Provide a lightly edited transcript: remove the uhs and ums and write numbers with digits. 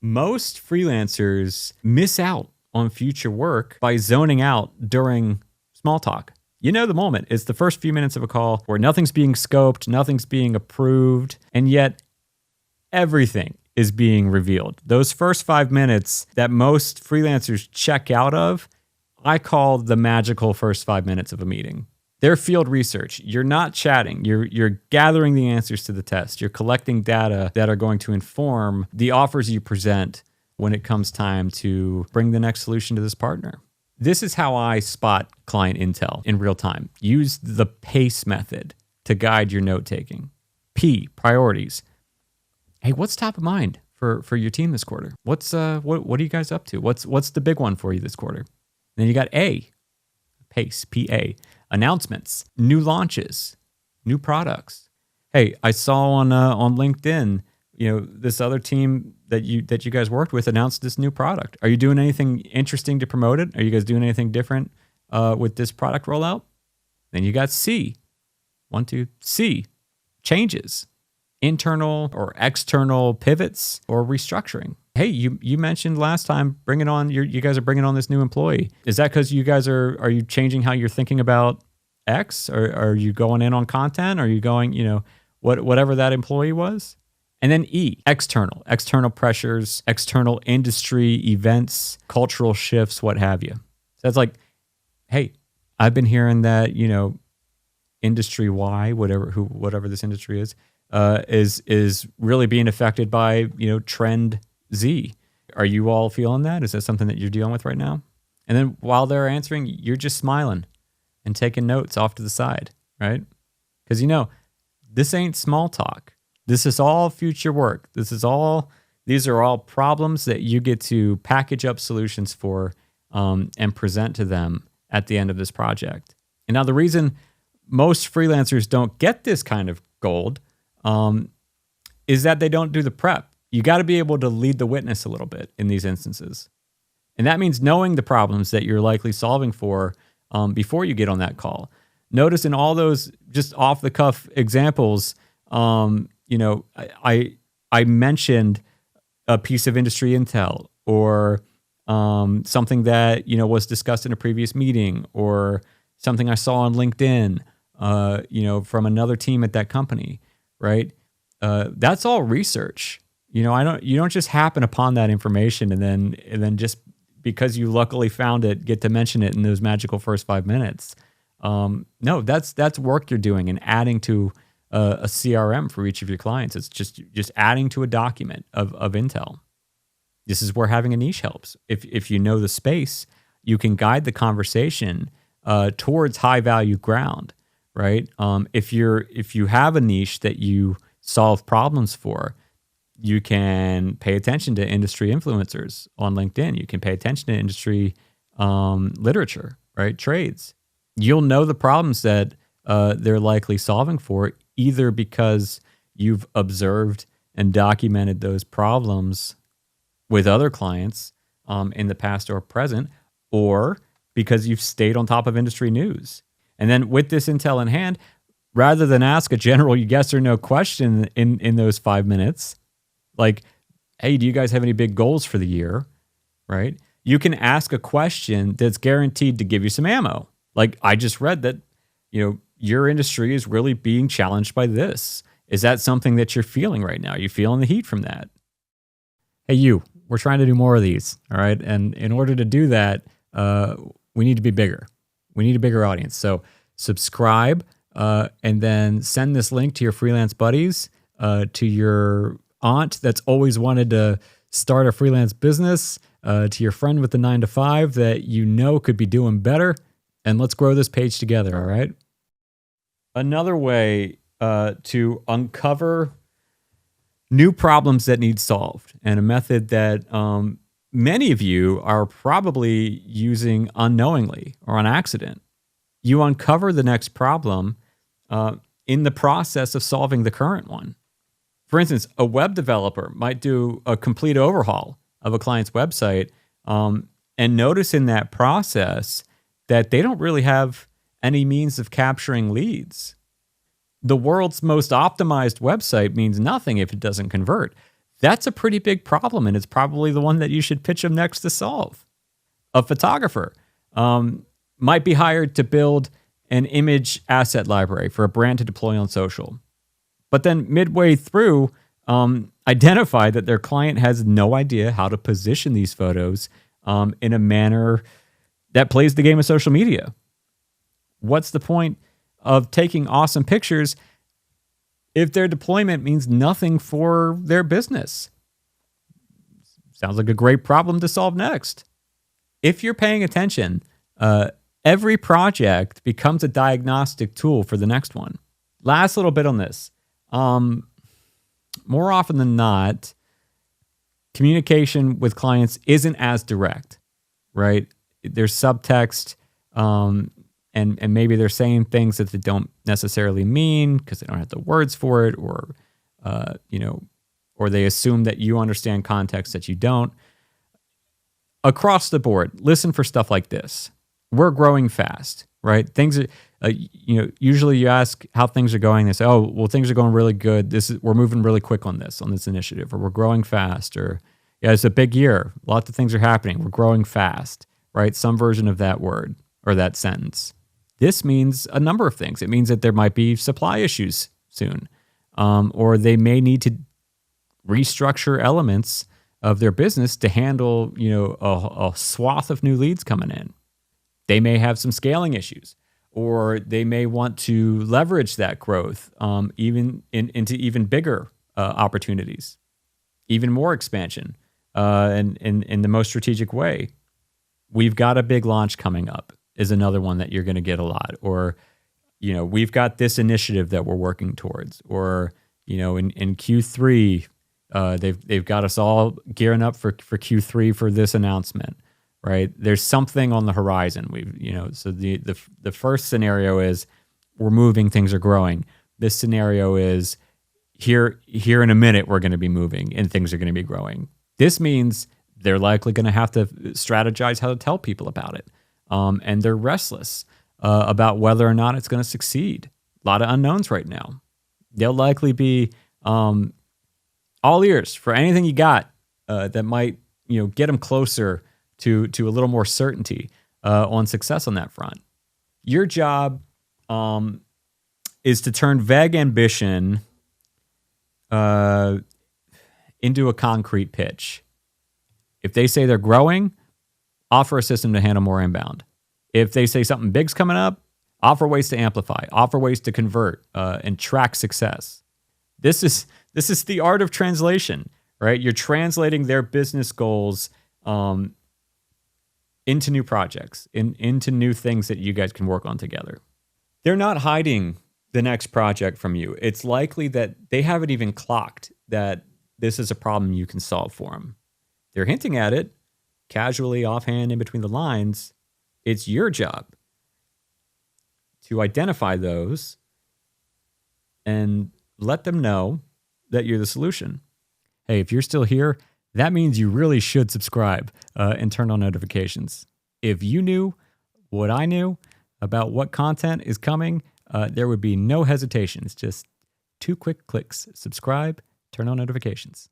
Most freelancers miss out on future work by zoning out during small talk. You know the moment. It's the first few minutes of a call where nothing's being scoped, nothing's being approved, and yet everything is being revealed. Those first 5 minutes that most freelancers check out of, I call the magical first 5 minutes of a meeting. They're field research. You're not chatting. You're gathering the answers to the test. You're collecting data that are going to inform the offers you present when it comes time to bring the next solution to this partner. This is how I spot client intel in real time. Use the PACE method to guide your note-taking. P, priorities. Hey, what's top of mind for your team this quarter? What are you guys up to? What's the big one for you this quarter? Then you got A, PACE, P-A. Announcements, new launches, new products. Hey, I saw on LinkedIn, this other team that you guys worked with announced this new product. Are you doing anything interesting to promote it? Are you guys doing anything different with this product rollout? Then you got C. 1, 2, C. Changes, internal or external pivots or restructuring. Hey, you mentioned last time you guys are bringing on this new employee. Is that because you guys are you changing how you're thinking about X? Or are you going in on content? Are you going, whatever that employee was? And then E, external pressures, external industry events, cultural shifts, what have you. So that's like, hey, I've been hearing that, industry Y, whatever this industry is really being affected by, trend Z. Are you all feeling that? Is that something that you're dealing with right now? And then while they're answering, you're just smiling and taking notes off to the side, right? Because this ain't small talk. This is all future work. These are all problems that you get to package up solutions for and present to them at the end of this project. And now the reason most freelancers don't get this kind of gold is that they don't do the prep. You got to be able to lead the witness a little bit in these instances. And that means knowing the problems that you're likely solving for before you get on that call. Notice in all those just off the cuff examples, I mentioned a piece of industry intel or something that, was discussed in a previous meeting or something I saw on LinkedIn, from another team at that company, right? That's all research. You don't just happen upon that information and then just because you luckily found it, get to mention it in those magical first 5 minutes. No, that's work you're doing and adding to a CRM for each of your clients. It's just adding to a document of intel. This is where having a niche helps. If you know the space, you can guide the conversation towards high value ground, right? If you have a niche that you solve problems for, you can pay attention to industry influencers on LinkedIn. You can pay attention to industry literature, right? Trades. You'll know the problems that they're likely solving for, either because you've observed and documented those problems with other clients in the past or present, or because you've stayed on top of industry news. And then with this intel in hand, rather than ask a general yes or no question in those 5 minutes, like, hey, do you guys have any big goals for the year, right? You can ask a question that's guaranteed to give you some ammo. Like, I just read that, your industry is really being challenged by this. Is that something that you're feeling right now? Are you feeling the heat from that? Hey, we're trying to do more of these, all right? And in order to do that, we need to be bigger. We need a bigger audience. So subscribe and then send this link to your freelance buddies, to your aunt that's always wanted to start a freelance business, to your friend with the 9-to-5 that could be doing better, and let's grow this page together, all right? Another way to uncover new problems that need solved, and a method that many of you are probably using unknowingly or on accident. You uncover the next problem in the process of solving the current one. For instance, a web developer might do a complete overhaul of a client's website and notice in that process that they don't really have any means of capturing leads. The world's most optimized website means nothing if it doesn't convert. That's a pretty big problem, and it's probably the one that you should pitch them next to solve. A photographer might be hired to build an image asset library for a brand to deploy on social, but then midway through, identify that their client has no idea how to position these photos in a manner that plays the game of social media. What's the point of taking awesome pictures if their deployment means nothing for their business? Sounds like a great problem to solve next. If you're paying attention, every project becomes a diagnostic tool for the next one. Last little bit on this. More often than not, communication with clients isn't as direct, right? There's subtext, and maybe they're saying things that they don't necessarily mean because they don't have the words for it, or or they assume that you understand context that you don't. Across the board, listen for stuff like this. We're growing fast, right? Things are, usually you ask how things are going. They say, "Oh, well, things are going really good. We're moving really quick on this initiative, or we're growing fast, or yeah, it's a big year. Lots of things are happening. We're growing fast," right? Some version of that word or that sentence. This means a number of things. It means that there might be supply issues soon, or they may need to restructure elements of their business to handle, a swath of new leads coming in. They may have some scaling issues, or they may want to leverage that growth even into even bigger opportunities, even more expansion, and in the most strategic way. We've got a big launch coming up is another one that you're going to get a lot. Or, we've got this initiative that we're working towards. Or, in Q3, they've got us all gearing up for Q3 for this announcement, right? There's something on the horizon. So the first scenario is we're moving, things are growing. This scenario is here in a minute, we're going to be moving and things are going to be growing. This means they're likely going to have to strategize how to tell people about it. And they're restless about whether or not it's going to succeed. A lot of unknowns right now. They'll likely be all ears for anything you got that might get them closer to a little more certainty on success on that front. Your job is to turn vague ambition into a concrete pitch. If they say they're growing, offer a system to handle more inbound. If they say something big's coming up, offer ways to amplify, offer ways to convert, and track success. This is the art of translation, right? You're translating their business goals into new projects, into new things that you guys can work on together. They're not hiding the next project from you. It's likely that they haven't even clocked that this is a problem you can solve for them. They're hinting at it, casually, offhand, in between the lines. It's your job to identify those and let them know that you're the solution. Hey, if you're still here, that means you really should subscribe and turn on notifications. If you knew what I knew about what content is coming, there would be no hesitation. It's just 2 quick clicks. Subscribe, turn on notifications.